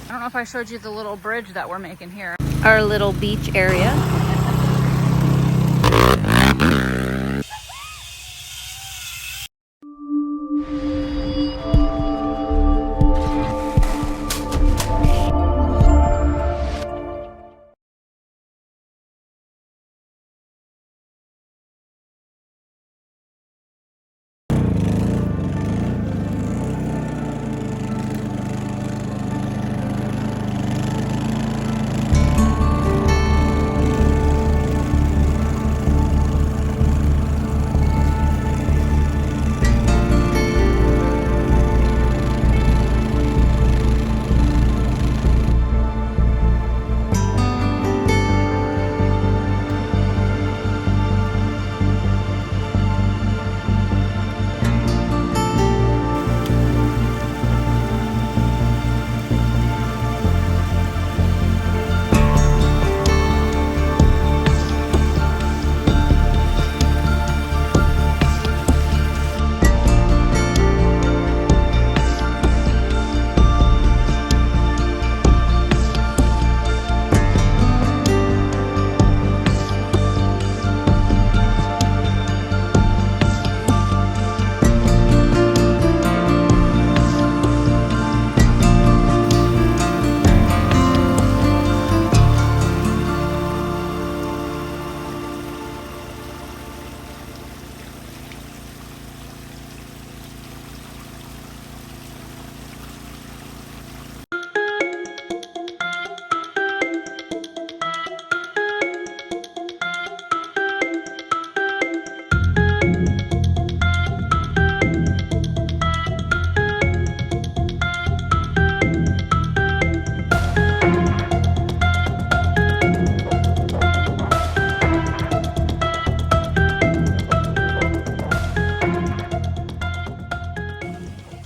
I don't know if I showed you the little bridge that we're making here. Our little beach area.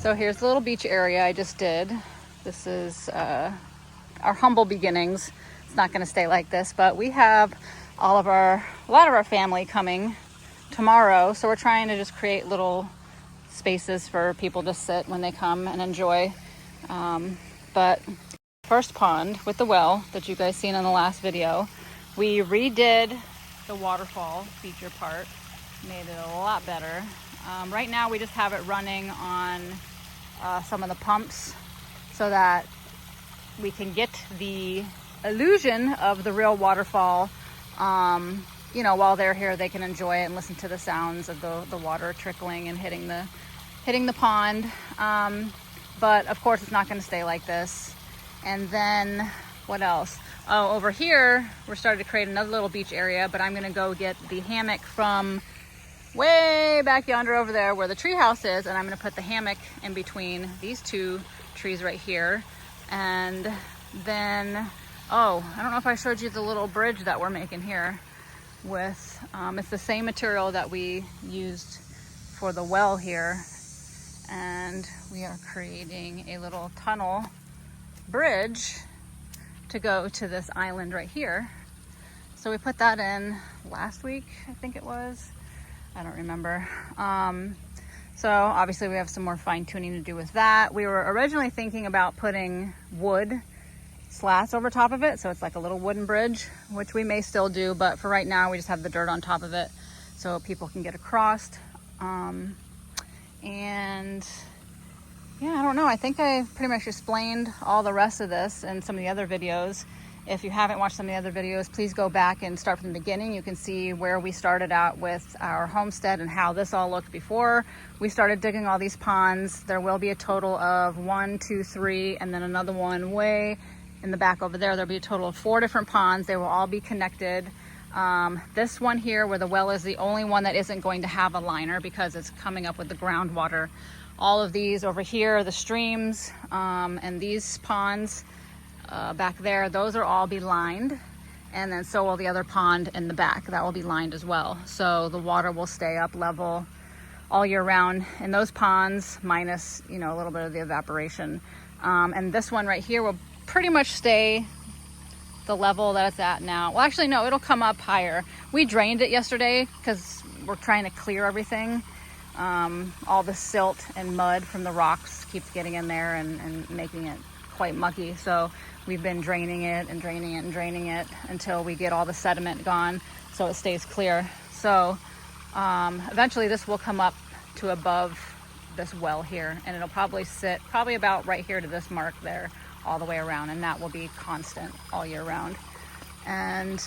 So here's the little beach area I just did. This is our humble beginnings. It's not going to stay like this, but we have a lot of our family coming tomorrow. So we're trying to just create little spaces for people to sit when they come and enjoy. But first pond with the well that you guys seen in the last video, we redid the waterfall feature part, made it a lot better. Right now we just have it running on some of the pumps so that we can get the illusion of the real waterfall. You know, while they're here, they can enjoy it and listen to the sounds of the water trickling and hitting the pond. But of course it's not going to stay like this. And then what else? Oh, over here we're starting to create another little beach area, but I'm going to go get the hammock from way back yonder over there where the treehouse is, and I'm going to put the hammock in between these two trees right here. And then, oh, I don't know if I showed you the little bridge that we're making here with, it's the same material that we used for the well here. And we are creating a little tunnel bridge to go to this island right here. So we put that in last week, I think it was. I don't remember. So obviously we have some more fine tuning to do with that. We were originally thinking about putting wood slats over top of it, so it's like a little wooden bridge, which we may still do, but for right now we just have the dirt on top of it so people can get across. And yeah, I don't know. I think I pretty much explained all the rest of this in some of the other videos. If you haven't watched some of the other videos, please go back and start from the beginning. You can see where we started out with our homestead and how this all looked before we started digging all these ponds. There will be a total of 1, 2, 3, and then another one way in the back over there. There'll be a total of 4 different ponds. They will all be connected. This one here where the well is the only one that isn't going to have a liner because it's coming up with the groundwater. All of these over here, the streams, and these ponds back there, those are all be lined, and then so will the other pond in the back. That will be lined as well, so the water will stay up level all year round in those ponds, minus, you know, a little bit of the evaporation. And this one right here will pretty much stay the level that it's at now. Well, actually no, it'll come up higher. We drained it yesterday because we're trying to clear everything. All the silt and mud from the rocks keeps getting in there and making it quite mucky. So we've been draining it and draining it and draining it until we get all the sediment gone so it stays clear. So eventually this will come up to above this well here, and it'll probably sit probably about right here to this mark there all the way around, and that will be constant all year round. And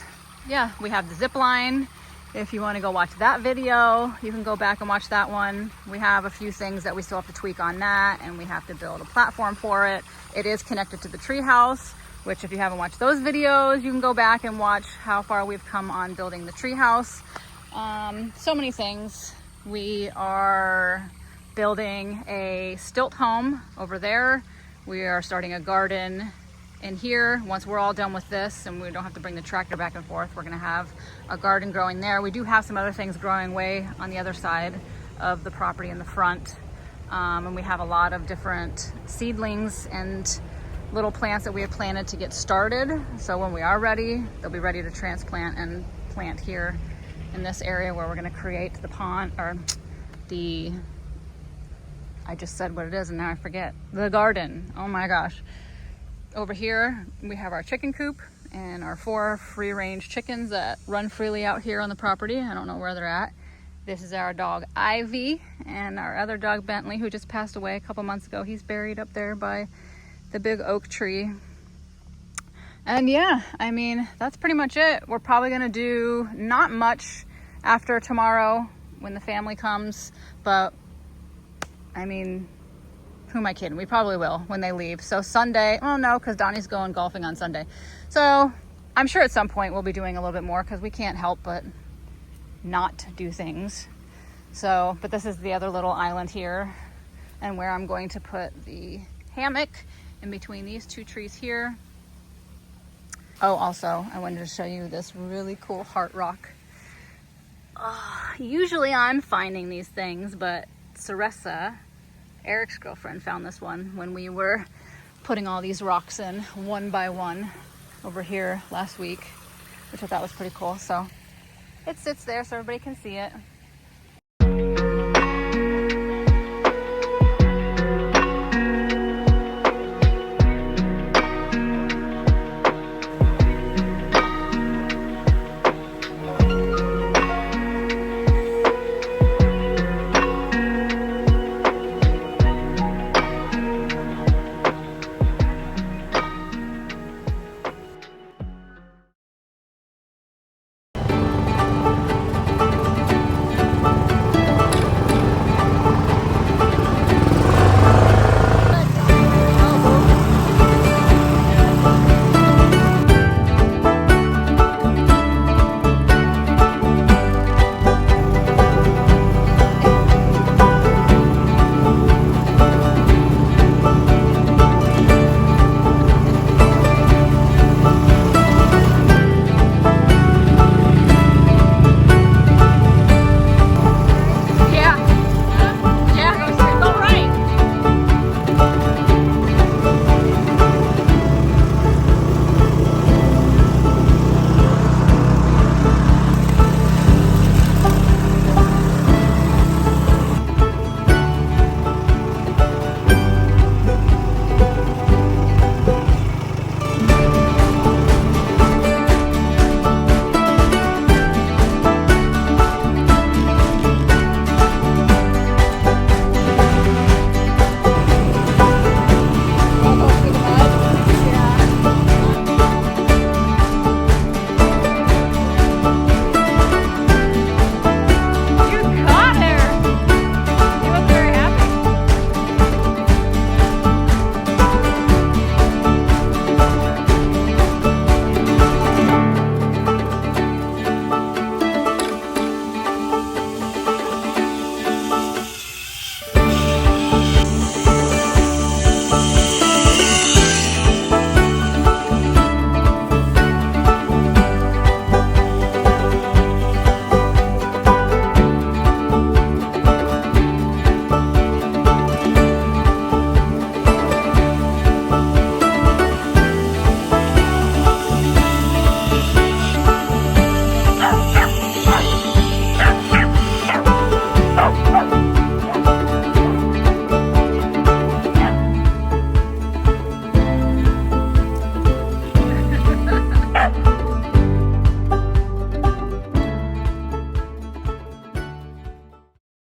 yeah, we have the zip line. If you want to go watch that video, you can go back and watch that one. We have a few things that we still have to tweak on that, and we have to build a platform for it. It is connected to the treehouse, which if you haven't watched those videos, you can go back and watch how far we've come on building the treehouse. So many things. We are building a stilt home over there. We are starting a garden in here. Once we're all done with this and we don't have to bring the tractor back and forth, we're gonna have a garden growing there. We do have some other things growing way on the other side of the property in the front. And we have a lot of different seedlings and little plants that we have planted to get started. So when we are ready, they'll be ready to transplant and plant here in this area where we're gonna create the pond, or the, I just said what it is and now I forget. The garden, oh my gosh. Over here, we have our chicken coop and our 4 free-range chickens that run freely out here on the property. I don't know where they're at. This is our dog Ivy, and our other dog Bentley, who just passed away a couple months ago. He's buried up there by the big oak tree. And yeah, I mean, that's pretty much it. We're probably gonna do not much after tomorrow when the family comes, but I mean, who am I kidding? We probably will when they leave. So Sunday, well, no, because Donnie's going golfing on Sunday. So I'm sure at some point we'll be doing a little bit more because we can't help but not do things. So, but this is the other little island here, and where I'm going to put the hammock in between these 2 trees here. Oh, also, I wanted to show you this really cool heart rock. Usually I'm finding these things, but Saressa, Eric's girlfriend, found this one when we were putting all these rocks in one by one over here last week, which I thought was pretty cool. So it sits there so everybody can see it.